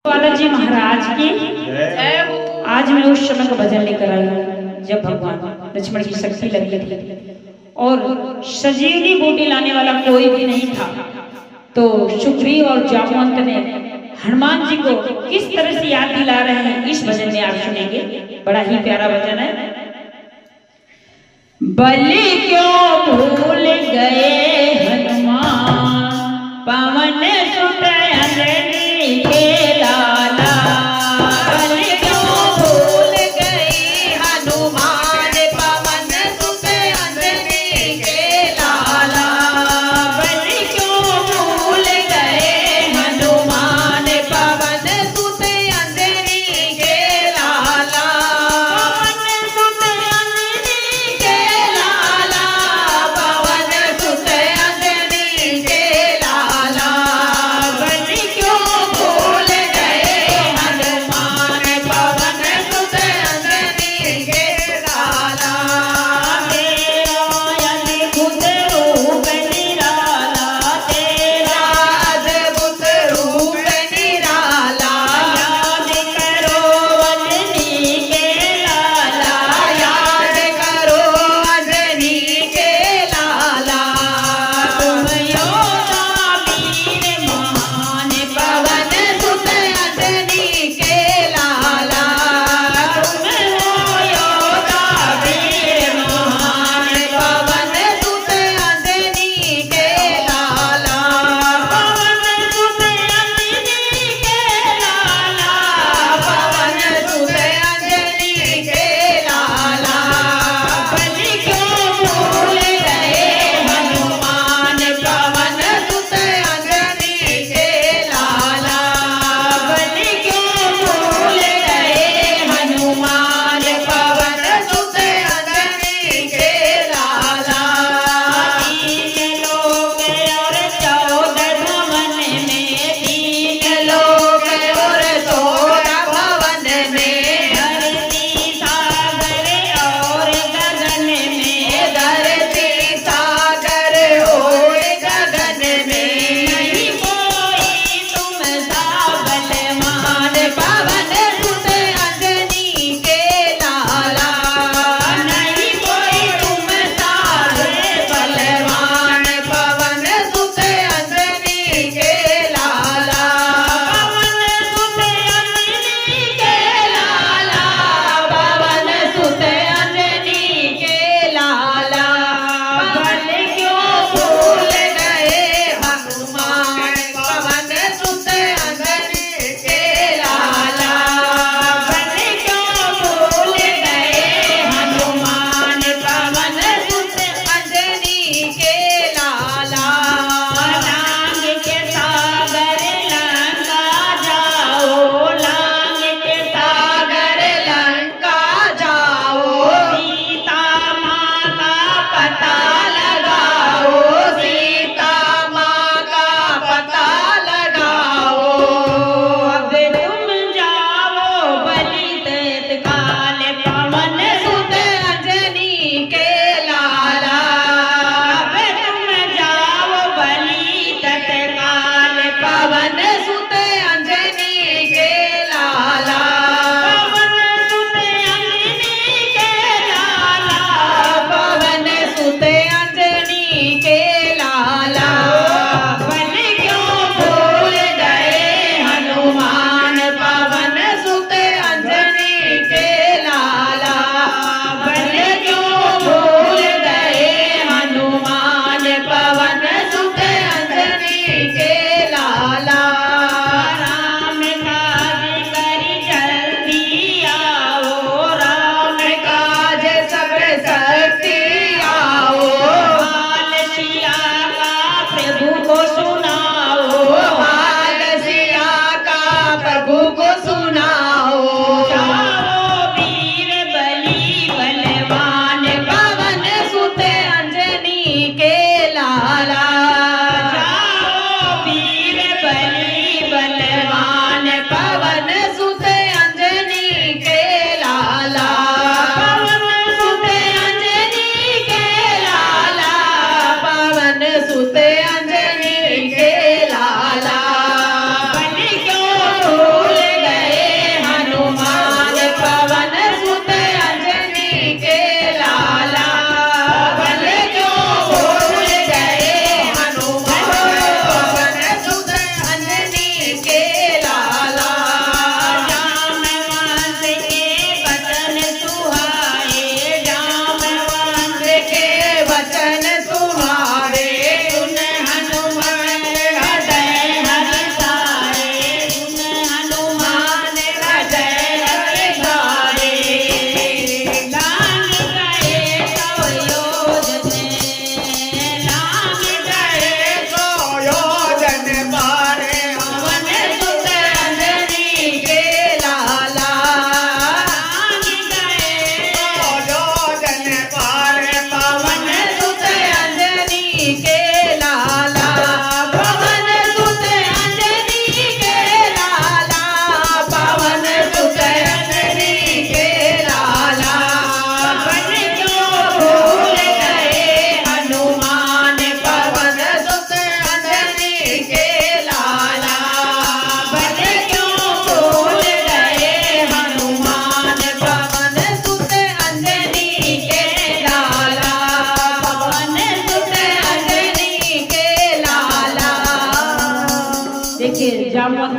बालाजी महाराज की आज मैं उस समय का भजन लेकर आई हूँ जब भगवान लक्ष्मण की शक्ति लगी थी और सजीवनी बूटी लाने वाला कोई भी नहीं था। तो सुग्रीव और जामवंत ने हनुमान जी को किस तरह से याद दिला रहे हैं इस भजन में आप सुनेंगे। बड़ा ही प्यारा भजन है। बलि क्यों भूल गए हनुमान पवन सुत अंजनी के लाला। बलि क्यों भूल गए हनुमान पवन सुत अंजनी के लाला। बलि क्यों भूल गए हनुमान पवन सुत अंजनी के लाला। पवन सुत अंजनी के लाला। पवन सुत अंजनी के लाला। बलि क्यों भूल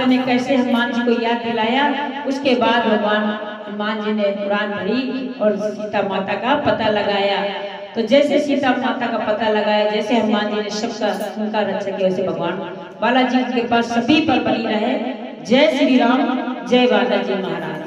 रामचंद्र ने कैसे हनुमान जी को याद दिलाया। उसके बाद भगवान हनुमान जी ने पुराण भरी और सीता माता का पता लगाया। तो जैसे सीता माता का पता लगाया, जैसे हनुमान जी ने सबका उनका रक्षा किया, वैसे भगवान बालाजी के पास सभी पर बनी रहे। जय श्री राम, जय बालाजी महाराज।